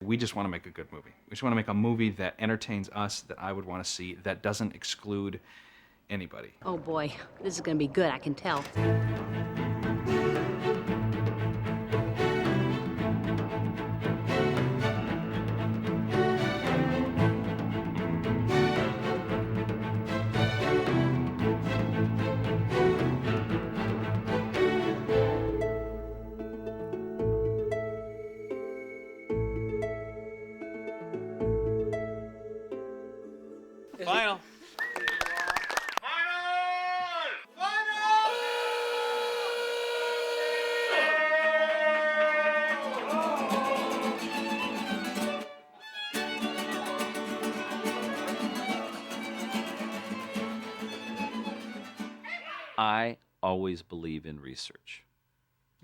We just want to make a good movie. We just want to make a movie that entertains us, that I would want to see, that doesn't exclude anybody. Oh boy, this is gonna be good, I can tell. Final. I always believe in research.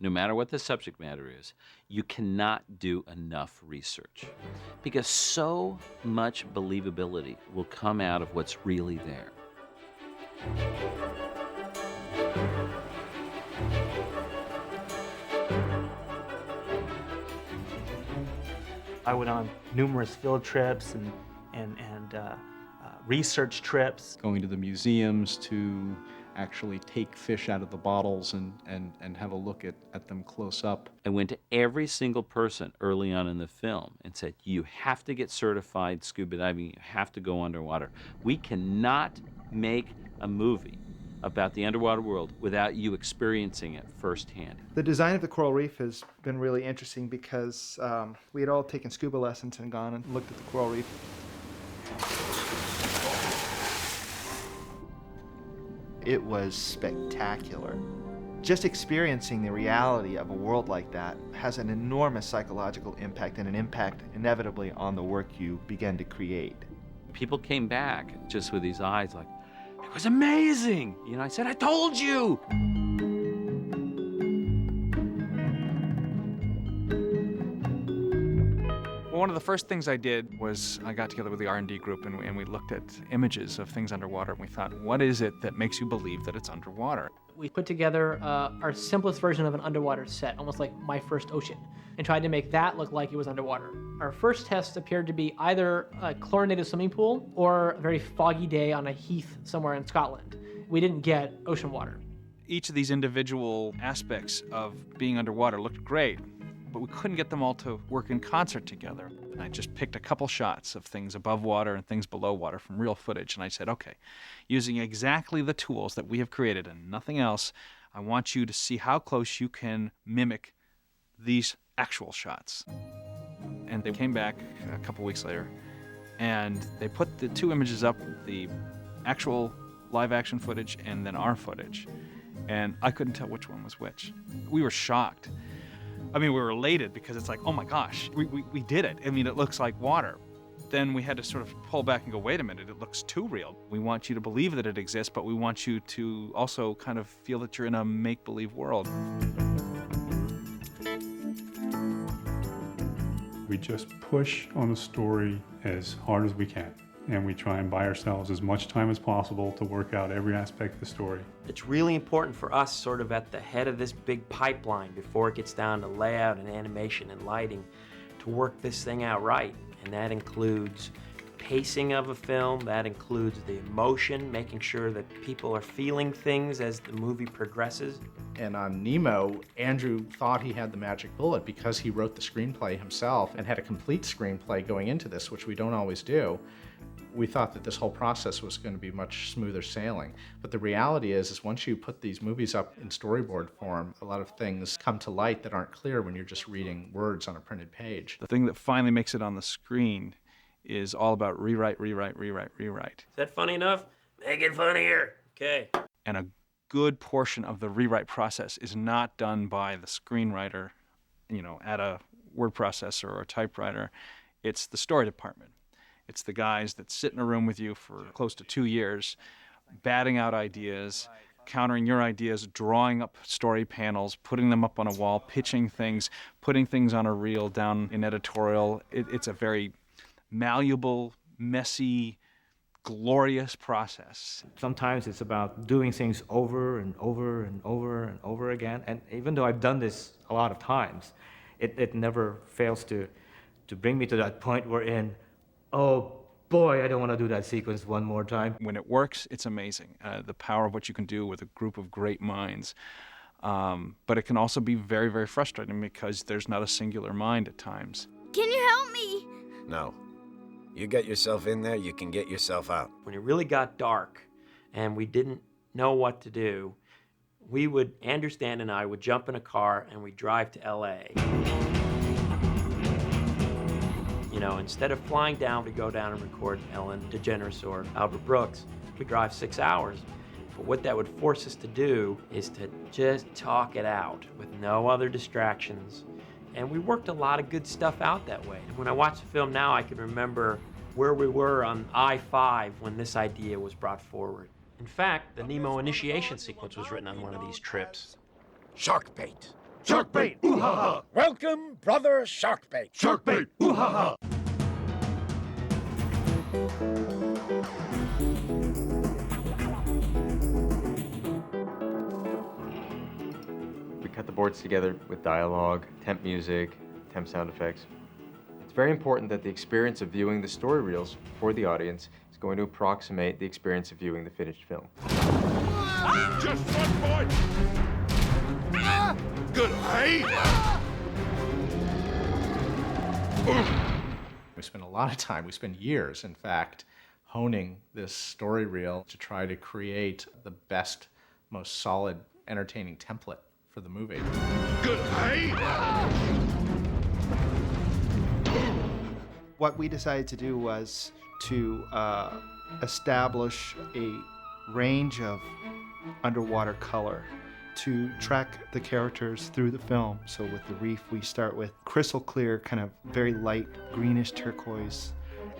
No matter what the subject matter is, you cannot do enough research because so much believability will come out of what's really there. I went on numerous field trips and research trips. Going to the museums to actually take fish out of the bottles and have a look at them close up. I went to every single person early on in the film and said, you have to get certified scuba diving, you have to go underwater. We cannot make a movie about the underwater world without you experiencing it firsthand. The design of the coral reef has been really interesting because we had all taken scuba lessons and gone and looked at the coral reef. It was spectacular. Just experiencing the reality of a world like that has an enormous psychological impact and an impact inevitably on the work you begin to create. People came back just with these eyes like, it was amazing. You know, I said, I told you. Well, one of the first things I did was I got together with the R&D group and we looked at images of things underwater, and we thought, what is it that makes you believe that it's underwater? We put together our simplest version of an underwater set, almost like My First Ocean, and tried to make that look like it was underwater. Our first test appeared to be either a chlorinated swimming pool or a very foggy day on a heath somewhere in Scotland. We didn't get ocean water. Each of these individual aspects of being underwater looked great, but we couldn't get them all to work in concert together. And I just picked a couple shots of things above water and things below water from real footage, and I said, okay, using exactly the tools that we have created and nothing else, I want you to see how close you can mimic these actual shots. And they came back a couple weeks later, and they put the two images up, the actual live action footage and then our footage, and I couldn't tell which one was which. We were shocked. I mean, we were elated because it's like, oh my gosh, we did it. I mean, it looks like water. Then we had to sort of pull back and go, wait a minute, it looks too real. We want you to believe that it exists, but we want you to also kind of feel that you're in a make-believe world. We just push on the story as hard as we can, and we try and buy ourselves as much time as possible to work out every aspect of the story. It's really important for us, sort of at the head of this big pipeline before it gets down to layout and animation and lighting, to work this thing out right. And that includes pacing of a film, that includes the emotion, making sure that people are feeling things as the movie progresses. And on Nemo, Andrew thought he had the magic bullet because he wrote the screenplay himself and had a complete screenplay going into this, which we don't always do. We thought that this whole process was going to be much smoother sailing. But the reality is once you put these movies up in storyboard form, a lot of things come to light that aren't clear when you're just reading words on a printed page. The thing that finally makes it on the screen is all about rewrite. Is that funny enough? Make it funnier. Okay. And a good portion of the rewrite process is not done by the screenwriter, you know, at a word processor or a typewriter. It's the story department. It's the guys that sit in a room with you for close to 2 years, batting out ideas, countering your ideas, drawing up story panels, putting them up on a wall, pitching things, putting things on a reel down in editorial. It's a very malleable, messy, glorious process. Sometimes it's about doing things over and over and over and over again. And even though I've done this a lot of times, it never fails to to bring me to that point wherein, oh boy, I don't want to do that sequence one more time. When it works, it's amazing. The power of what you can do with a group of great minds. But it can also be very, very frustrating because there's not a singular mind at times. Can you help me? No. You get yourself in there, you can get yourself out. When it really got dark and we didn't know what to do, Andrew Stanton and I would jump in a car and we'd drive to LA. You know, instead of flying down to go down and record Ellen DeGeneres or Albert Brooks, we drive 6 hours. But what that would force us to do is to just talk it out with no other distractions. And we worked a lot of good stuff out that way. And when I watch the film now, I can remember where we were on I-5 when this idea was brought forward. In fact, the Nemo initiation sequence was written on one of these trips. Shark bait. Shark bait! Ooh ha ha! Welcome, brother Shark bait! Shark bait! Ooh ha ha! We cut the boards together with dialogue, temp music, temp sound effects. It's very important that the experience of viewing the story reels for the audience is going to approximate the experience of viewing the finished film. Just one point! Good, hey! We spent a lot of time, we spent years, in fact, honing this story reel to try to create the best, most solid, entertaining template for the movie. Good, hey! What we decided to do was to establish a range of underwater color to track the characters through the film. So with the reef, we start with crystal clear, kind of very light greenish turquoise.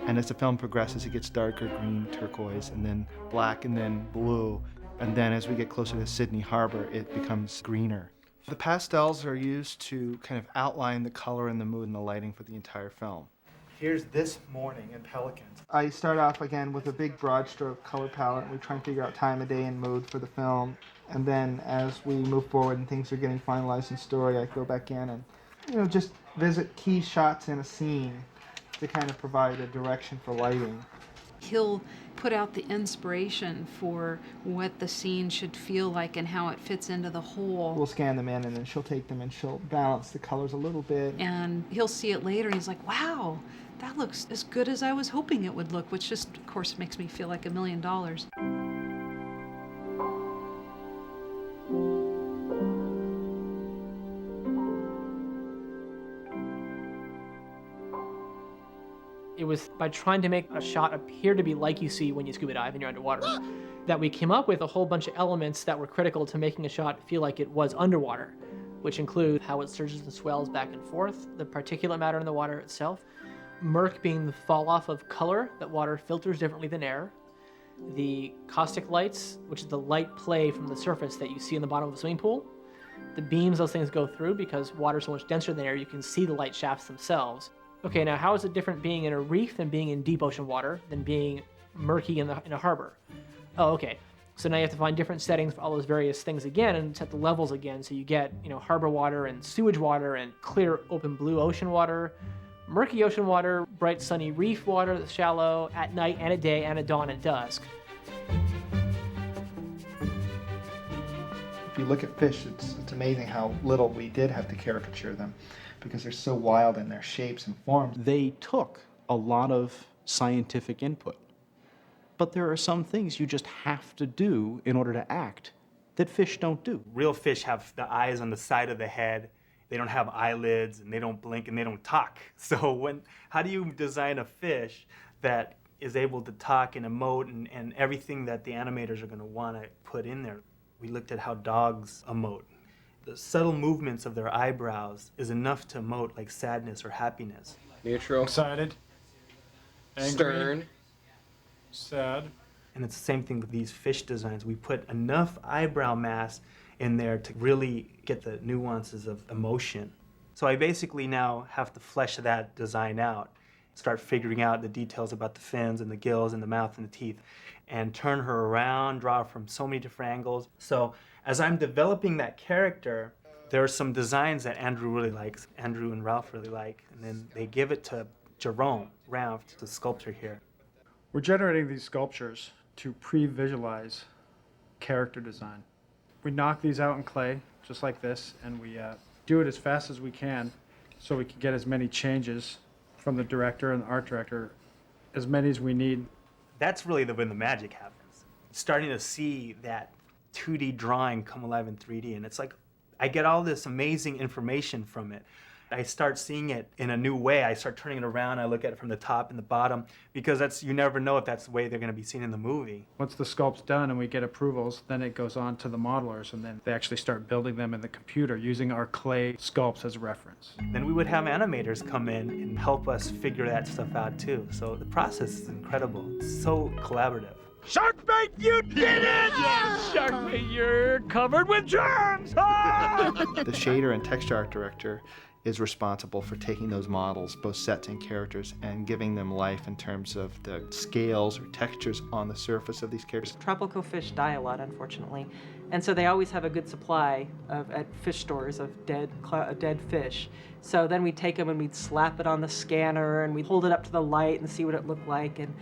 And as the film progresses, it gets darker green turquoise, and then black, and then blue. And then as we get closer to Sydney Harbor, it becomes greener. The pastels are used to kind of outline the color and the mood and the lighting for the entire film. Here's this morning in Pelicans. I start off again with a big broad stroke color palette. We try and figure out time of day and mood for the film. And then as we move forward and things are getting finalized in story, I go back in and, just visit key shots in a scene to kind of provide a direction for lighting. He'll put out the inspiration for what the scene should feel like and how it fits into the whole. We'll scan them in, and then she'll take them and she'll balance the colors a little bit. And he'll see it later and he's like, wow, that looks as good as I was hoping it would look, which just, of course, makes me feel like $1 million. It was by trying to make a shot appear to be like you see when you scuba dive and you're underwater that we came up with a whole bunch of elements that were critical to making a shot feel like it was underwater, which include how it surges and swells back and forth, the particulate matter in the water itself, murk being the fall off of color that water filters differently than air, the caustic lights, which is the light play from the surface that you see in the bottom of a swimming pool, the beams those things go through because water is so much denser than air, you can see the light shafts themselves. Okay, now how is it different being in a reef than being in deep ocean water than being murky in a harbor? Oh, okay. So now you have to find different settings for all those various things again and set the levels again. So you get, harbor water and sewage water and clear open blue ocean water, murky ocean water, bright sunny reef water that's shallow at night and at day and at dawn and dusk. If you look at fish, it's amazing how little we did have to caricature them because they're so wild in their shapes and forms. They took a lot of scientific input, but there are some things you just have to do in order to act that fish don't do. Real fish have the eyes on the side of the head. They don't have eyelids, and they don't blink, and they don't talk. So how do you design a fish that is able to talk and emote and everything that the animators are going to want to put in there? We looked at how dogs emote. The subtle movements of their eyebrows is enough to emote like sadness or happiness. Neutral. Excited. Angry. Stern. Sad. And it's the same thing with these fish designs. We put enough eyebrow mass in there to really get the nuances of emotion. So I basically now have to flesh that design out, start figuring out the details about the fins and the gills and the mouth and the teeth, and turn her around, draw her from so many different angles. So as I'm developing that character, There are some designs that Andrew really likes, Andrew and Ralph really like, and then they give it to Jerome Ralph, the sculptor here. We're generating these sculptures to pre-visualize character design. We knock these out in clay, just like this, and we do it as fast as we can so we can get as many changes from the director and the art director, as many as we need. That's really when the magic happens. Starting to see that 2D drawing come alive in 3D, and it's like I get all this amazing information from it. I start seeing it in a new way. I start turning it around. I look at it from the top and the bottom, because you never know if that's the way they're going to be seen in the movie. Once the sculpt's done and we get approvals, then it goes on to the modelers, and then they actually start building them in the computer using our clay sculpts as reference. Then we would have animators come in and help us figure that stuff out too. So the process is incredible. It's so collaborative. Sharkbait, you did it! Yes, Sharkbait, you're covered with germs! The shader and texture art director is responsible for taking those models, both sets and characters, and giving them life in terms of the scales or textures on the surface of these characters. Tropical fish die a lot, unfortunately, and so they always have a good supply at fish stores of dead fish. So then we take them and we'd slap it on the scanner and we'd hold it up to the light and see what it looked like, and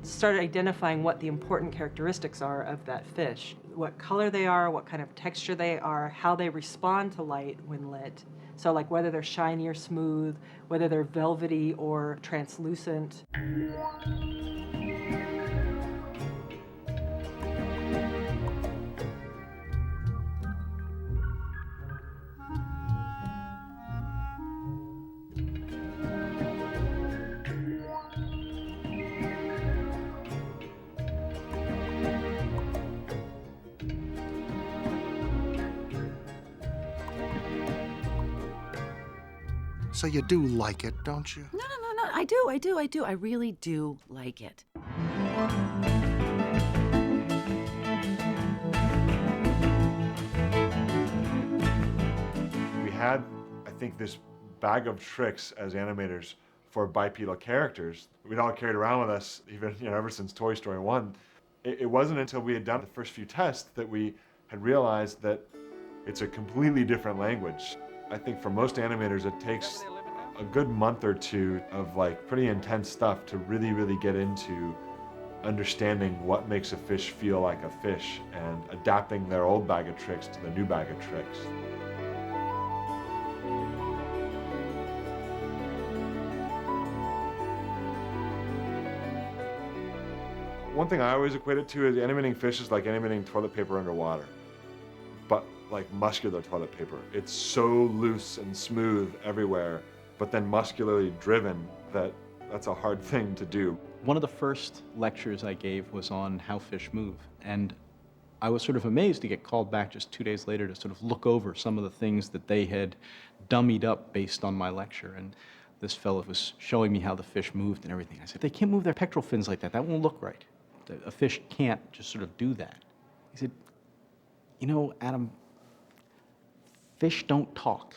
start identifying what the important characteristics are of that fish, what color they are, what kind of texture they are, how they respond to light when lit. So like whether they're shiny or smooth, whether they're velvety or translucent. So you do like it, don't you? No. I do. I really do like it. We had, I think, this bag of tricks as animators for bipedal characters. We'd all carried around with us, even ever since Toy Story 1. It wasn't until we had done the first few tests that we had realized that it's a completely different language. I think for most animators, it takes a good month or two of like pretty intense stuff to really get into understanding what makes a fish feel like a fish and adapting their old bag of tricks to the new bag of tricks. One thing I always equate it to is animating fish is like animating toilet paper underwater, but like muscular toilet paper. It's so loose and smooth everywhere, but then muscularly driven that's a hard thing to do. One of the first lectures I gave was on how fish move, and I was sort of amazed to get called back just 2 days later to sort of look over some of the things that they had dummied up based on my lecture. And this fellow was showing me how the fish moved and everything. I said, they can't move their pectoral fins like that. That won't look right. A fish can't just sort of do that. He said, you know, Adam, fish don't talk.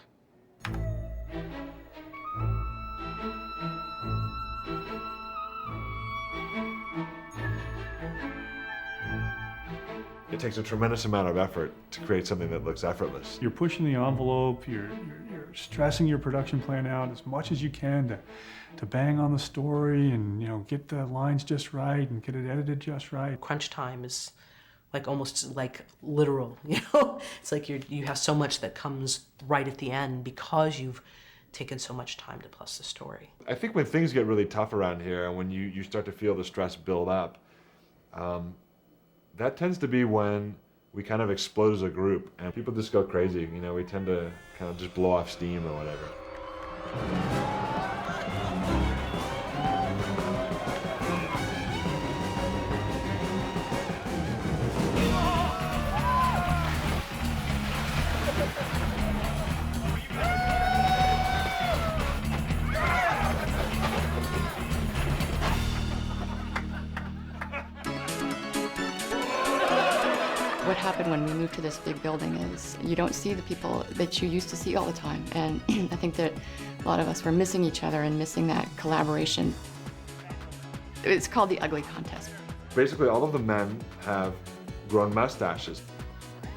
It takes a tremendous amount of effort to create something that looks effortless. You're pushing the envelope, you're stressing your production plan out as much as you can to bang on the story and get the lines just right and get it edited just right. Crunch time is like almost like literal, It's like you have so much that comes right at the end because you've taken so much time to plus the story. I think when things get really tough around here and when you start to feel the stress build up, that tends to be when we kind of explode as a group and people just go crazy. We tend to kind of just blow off steam or whatever. What happened when we moved to this big building is you don't see the people that you used to see all the time. And I think that a lot of us were missing each other and missing that collaboration. It's called the Ugly Contest. Basically, all of the men have grown mustaches.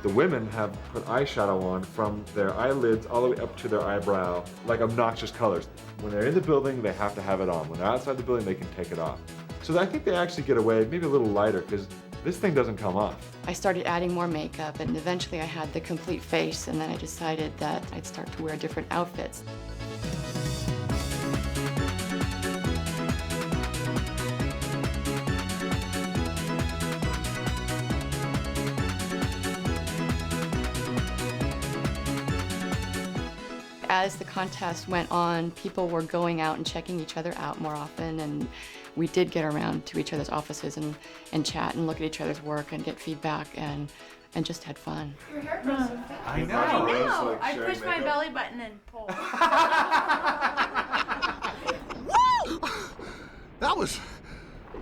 The women have put eyeshadow on from their eyelids all the way up to their eyebrow, like obnoxious colors. When they're in the building, they have to have it on. When they're outside the building, they can take it off. So I think they actually get away maybe a little lighter because this thing doesn't come off. I started adding more makeup, and eventually I had the complete face, and then I decided that I'd start to wear different outfits. As the contest went on, people were going out and checking each other out more often, and we did get around to each other's offices and chat and look at each other's work and get feedback and just had fun. Your hair grows so fast. I know. I know. Like I push my makeup. belly button and pull. That was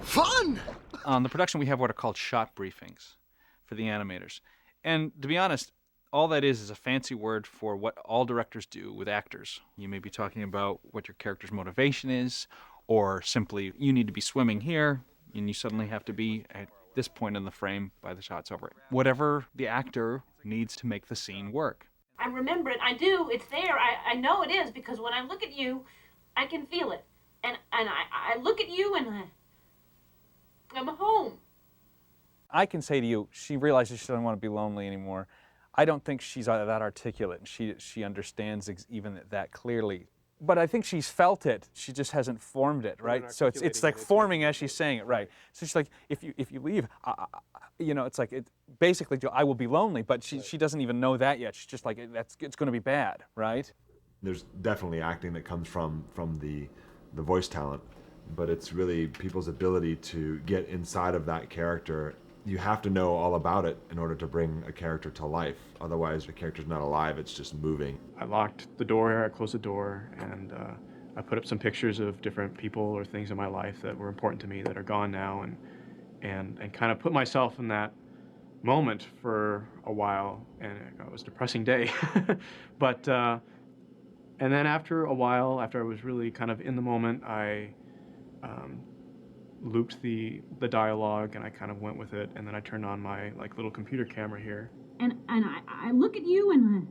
fun! On the production, we have what are called shot briefings for the animators. And to be honest, all that is a fancy word for what all directors do with actors. You may be talking about what your character's motivation is, or simply you need to be swimming here, and you suddenly have to be at this point in the frame by the shot's over. Whatever the actor needs to make the scene work. I remember it. I do. It's there. I know it is because when I look at you, I can feel it. And I look at you and I'm home. I can say to you, she realizes she doesn't want to be lonely anymore. I don't think she's that articulate, and she understands even that clearly. But I think she's felt it. She just hasn't formed it, right? So it's like forming as she's saying it, right? So she's like, if you leave, you know, it's like basically I will be lonely. But she doesn't even know that yet. She's just like it's going to be bad, right? There's definitely acting that comes from the voice talent, but it's really people's ability to get inside of that character. You have to know all about it in order to bring a character to life. Otherwise, the character's not alive, it's just moving. I locked the door, I closed the door, and I put up some pictures of different people or things in my life that were important to me that are gone now, and kind of put myself in that moment for a while, and it was a depressing day. But, and then after a while, after I was really kind of in the moment, I looped the dialogue and I kind of went with it, and then I turned on my little computer camera here. And I look at you and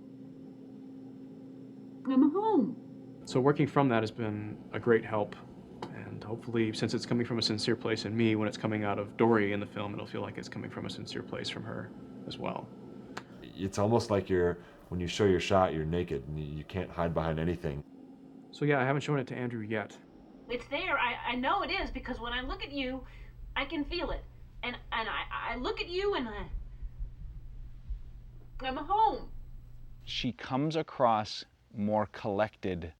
I'm home. So working from that has been a great help, and hopefully, since it's coming from a sincere place in me, when it's coming out of Dory in the film, it'll feel like it's coming from a sincere place from her as well. It's almost like when you show your shot, you're naked and you can't hide behind anything. So yeah, I haven't shown it to Andrew yet. It's there. I know it is because when I look at you, I can feel it. And I look at you and I'm home. She comes across more collected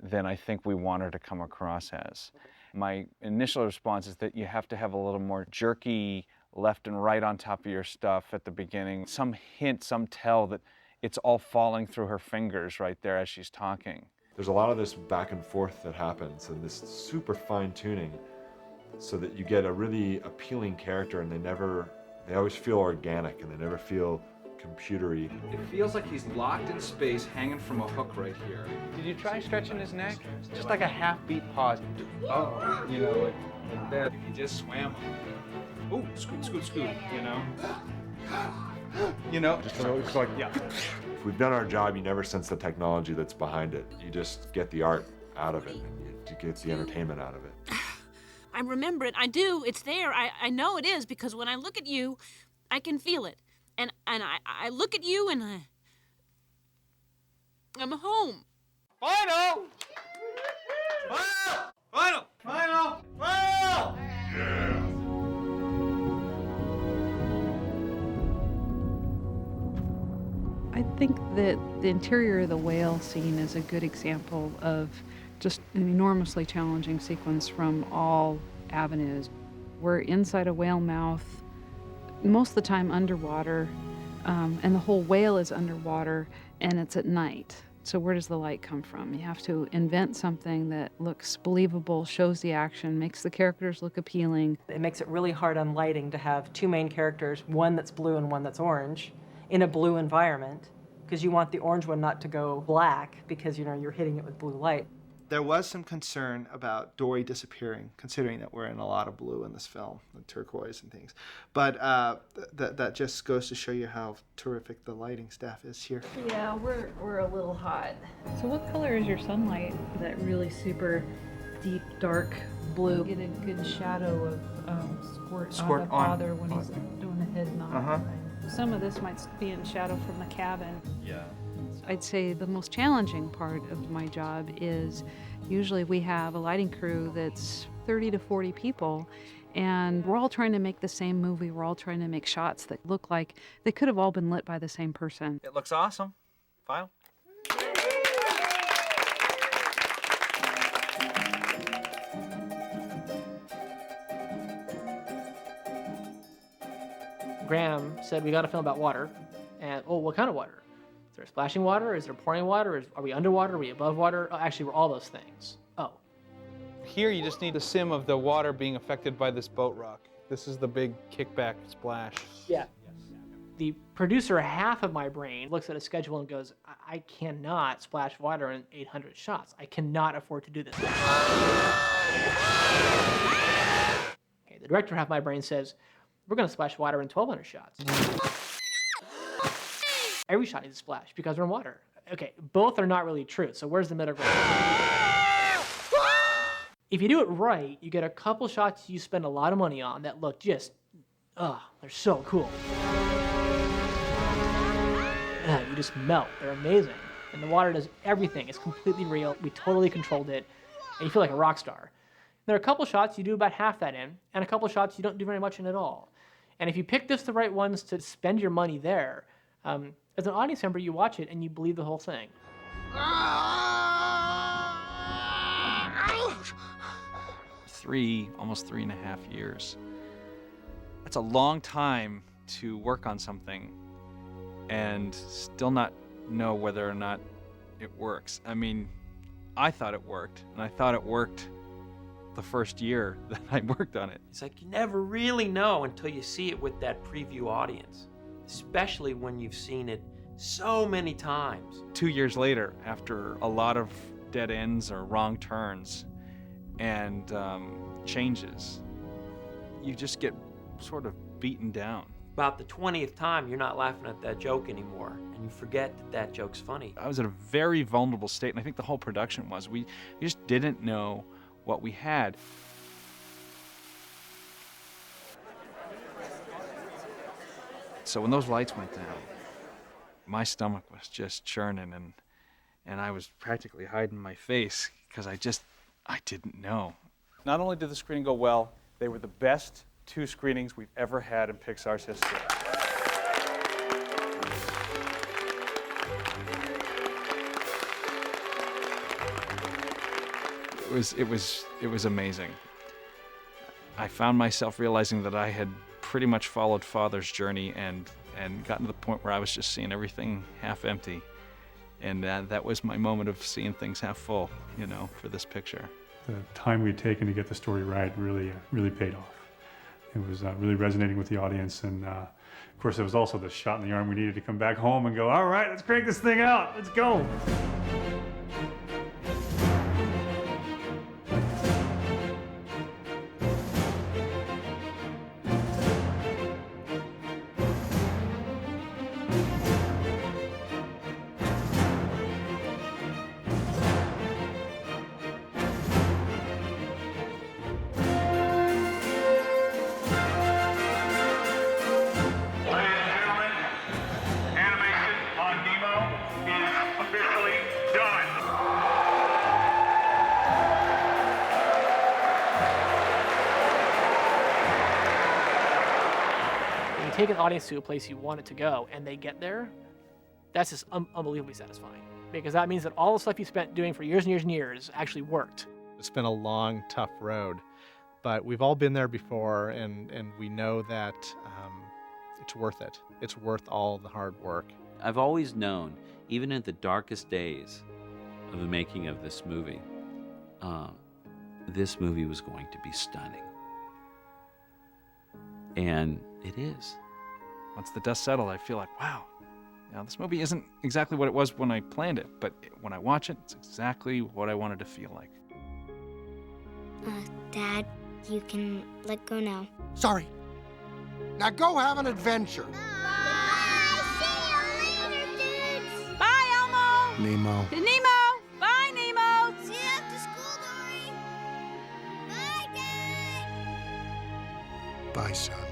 than I think we want her to come across as. My initial response is that you have to have a little more jerky left and right on top of your stuff at the beginning. Some hint, some tell that it's all falling through her fingers right there as she's talking. There's a lot of this back and forth that happens and this super fine tuning so that you get a really appealing character, and they always feel organic and they never feel computery. It feels like he's locked in space, hanging from a hook right here. Did you try stretching his neck? Just like a half-beat pause. Oh, you know, like there. If you just swam, ooh, scoot, you know. You know, It's like, yeah. If we've done our job, you never sense the technology that's behind it. You just get the art out of it. You get the entertainment out of it. I remember it. I do. It's there. I know it is because when I look at you, I can feel it. And I look at you and I'm home. Final! Final! Final! Final! Yeah! I think that the interior of the whale scene is a good example of just an enormously challenging sequence from all avenues. We're inside a whale mouth, most of the time underwater, and the whole whale is underwater, and it's at night. So where does the light come from? You have to invent something that looks believable, shows the action, makes the characters look appealing. It makes it really hard on lighting to have two main characters, one that's blue and one that's orange, in a blue environment, because you want the orange one not to go black because, you know, you're hitting it with blue light. There was some concern about Dory disappearing, considering that we're in a lot of blue in this film, and turquoise and things. But that just goes to show you how terrific the lighting staff is here. Yeah, we're a little hot. So what color is your sunlight? That really super deep, dark blue. Get a good shadow of Squirt on the father when he's doing the head nod. Some of this might be in shadow from the cabin. Yeah. I'd say the most challenging part of my job is usually we have a lighting crew that's 30 to 40 people, and we're all trying to make the same movie. We're all trying to make shots that look like they could have all been lit by the same person. It looks awesome. Final. Graham said, we got to film about water. And, oh, what kind of water? Is there splashing water? Is there pouring water? Are we underwater? Are we above water? Oh, actually, we're all those things. Oh. Here you just need the sim of the water being affected by this boat rock. This is the big kickback splash. Yeah. The producer, half of my brain, looks at a schedule and goes, I cannot splash water in 800 shots. I cannot afford to do this. Okay, the director half of my brain says, we're going to splash water in 1,200 shots. Every shot needs a splash because we're in water. Okay, both are not really true, so where's the middle ground? If you do it right, you get a couple shots you spend a lot of money on that look just, they're so cool. You just melt. They're amazing. And the water does everything. It's completely real. We totally controlled it. And you feel like a rock star. There are a couple shots you do about half that in, and a couple shots you don't do very much in at all. And if you pick just the right ones to spend your money there, as an audience member, you watch it and you believe the whole thing. Almost 3.5 years. That's a long time to work on something and still not know whether or not it works. I mean, I thought it worked, and I thought it worked the first year that I worked on it. It's like you never really know until you see it with that preview audience, especially when you've seen it so many times. 2 years later, after a lot of dead ends or wrong turns and changes, you just get sort of beaten down. About the 20th time, you're not laughing at that joke anymore, and you forget that that joke's funny. I was in a very vulnerable state, and I think the whole production was. We just didn't know what we had. So when those lights went down, my stomach was just churning, and I was practically hiding my face because I didn't know. Not only did the screening go well, they were the best 2 screenings we've ever had in Pixar's history. It was amazing. I found myself realizing that I had pretty much followed Father's journey and gotten to the point where I was just seeing everything half empty. And that was my moment of seeing things half full, for this picture. The time we'd taken to get the story right really paid off. It was really resonating with the audience, and of course it was also the shot in the arm we needed to come back home and go, all right, let's crank this thing out, let's go. Take an audience to a place you want it to go and they get there, that's just unbelievably satisfying, because that means that all the stuff you spent doing for years and years and years actually worked. It's been a long, tough road, but we've all been there before, and we know that it's worth it. It's worth all the hard work. I've always known, even in the darkest days of the making of this movie was going to be stunning. And it is. Once the dust settled, I feel like, wow, Now, this movie isn't exactly what it was when I planned it, but when I watch it, it's exactly what I wanted to feel like. Dad, you can let go now. Sorry. Now go have an adventure. Bye, Elmo. Nemo. Nemo. Bye, Nemo. See you after school, Dory. Bye, Dad. Bye, son.